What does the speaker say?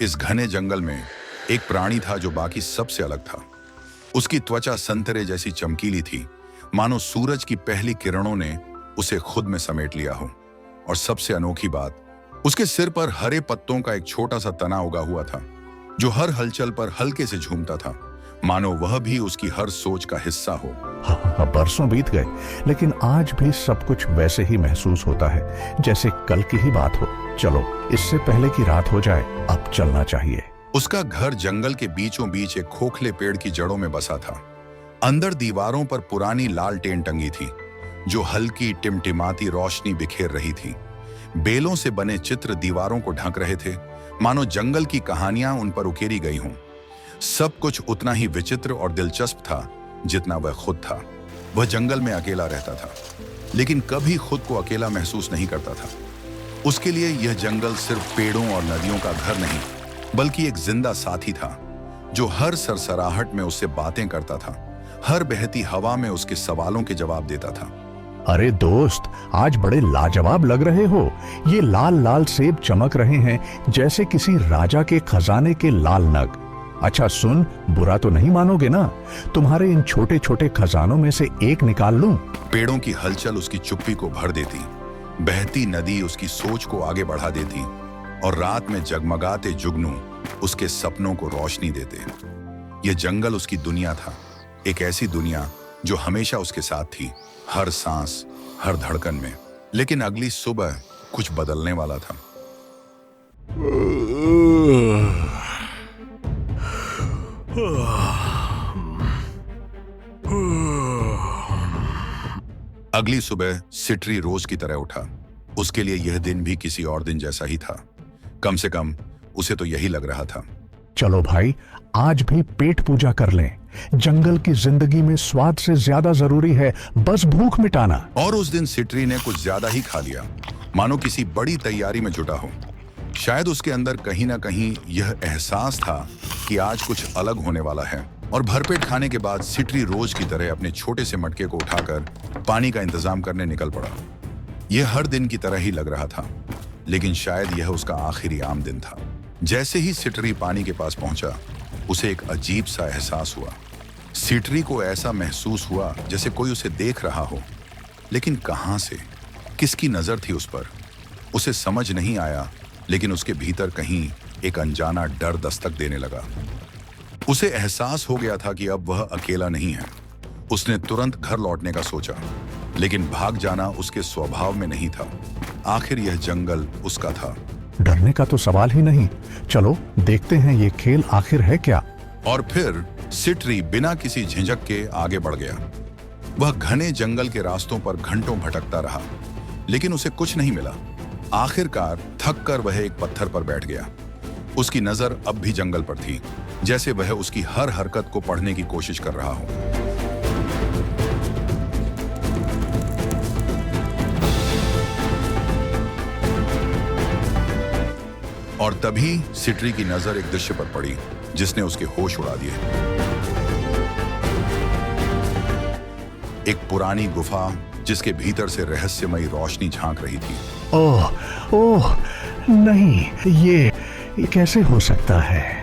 इस घने जंगल में एक प्राणी था जो बाकी सबसे अलग था। उसकी त्वचा संतरे जैसी चमकीली थी, मानो सूरज की पहली किरणों ने उसे खुद में समेट लिया हो। और सबसे अनोखी बात, उसके सिर पर हरे पत्तों का एक छोटा सा तना उगा हुआ था, जो हर हलचल पर हल्के से झूमता था, मानो वह भी उसकी हर सोच का हिस्सा हो। हाँ, बरसों बीत गए, लेकिन आज भी सब कुछ वैसे ही महसूस होता है जैसे कल की ही बात हो। चलो, इससे पहले कि रात हो जाए, अब चलना चाहिए। उसका घर जंगल के बीचों बीच एक खोखले पेड़ की जड़ों में बसा था। अंदर दीवारों पर पुरानी लालटेन टंगी थी, जो हल्की टिमटिमाती रोशनी बिखेर रही थी। बेलों से बने चित्र दीवारों को ढक रहे थे, मानो जंगल की कहानियां उन पर उकेरी गई हों। सब कुछ उतना ही विचित्र और दिलचस्प था जितना वह खुद था। वह जंगल में अकेला रहता था, लेकिन कभी खुद को अकेला महसूस नहीं करता था। उसके लिए यह जंगल सिर्फ पेड़ों और नदियों का घर नहीं, बल्कि एक जिंदा साथी था, जो हर सरसराहट में उससे बातें करता था, हर बहती हवा में उसके सवालों के जवाब देता था। अरे दोस्त, आज बड़े लाजवाब लग रहे हो। ये लाल लाल सेब चमक रहे हैं जैसे किसी राजा के खजाने के लाल नग। अच्छा सुन, बुरा तो नहीं मानोगे ना? तुम्हारे इन छोटे छोटे खजानों में से एक निकाल लूं? पेड़ों की हलचल उसकी चुप्पी को भर देती, बहती नदी उसकी सोच को आगे बढ़ा देती, और रात में जगमगाते जुगनू उसके सपनों को रोशनी देते। यह जंगल उसकी दुनिया था, एक ऐसी दुनिया जो हमेशा उसके साथ थी, हर सांस, हर धड़कन में। लेकिन अगली सुबह कुछ बदलने वाला था। अगली सुबह सिट्री रोज की तरह उठा। उसके लिए यह दिन भी किसी और दिन जैसा ही था। कम से कम उसे तो यही लग रहा था। चलो भाई, आज भी पेट पूजा कर लें। जंगल की जिंदगी में स्वाद से ज्यादा जरूरी है बस भूख मिटाना। और उस दिन सिट्री ने कुछ ज्यादा ही खा लिया, मानो किसी बड़ी तैयारी में जुटा हो। शायद उसके अंदर कहीं ना कहीं यह एहसास था कि आज कुछ अलग होने वाला है। और भरपेट खाने के बाद सिट्री रोज की तरह अपने छोटे से मटके को उठाकर पानी का इंतजाम करने निकल पड़ा। यह हर दिन की तरह ही लग रहा था, लेकिन शायद यह उसका आखिरी आम दिन था। जैसे ही सिट्री पानी के पास पहुंचा, उसे एक अजीब सा एहसास हुआ। सिट्री को ऐसा महसूस हुआ जैसे कोई उसे देख रहा हो, लेकिन कहां से, किसकी नजर थी उस पर, उसे समझ नहीं आया। लेकिन उसके भीतर कहीं एक अनजाना डर दस्तक देने लगा। उसे एहसास हो गया था कि अब वह अकेला नहीं है। उसने तुरंत घर लौटने का सोचा, लेकिन भाग जाना उसके स्वभाव में नहीं था। आखिर यह जंगल उसका था। डरने का तो सवाल ही नहीं। चलो देखते हैं ये खेल आखिर है क्या। और फिर सिट्री बिना किसी झिझक के आगे बढ़ गया। वह घने जंगल के रास्तों पर घंटों भटकता रहा, लेकिन उसे कुछ नहीं मिला। आखिरकार थक कर वह एक पत्थर पर बैठ गया। उसकी नजर अब भी जंगल पर थी, जैसे वह उसकी हर हरकत को पढ़ने की कोशिश कर रहा हो। और तभी सिट्री की नजर एक दृश्य पर पड़ी जिसने उसके होश उड़ा दिए। एक पुरानी गुफा जिसके भीतर से रहस्यमयी रोशनी झांक रही थी। ओह ओह नहीं, ये कैसे हो सकता है?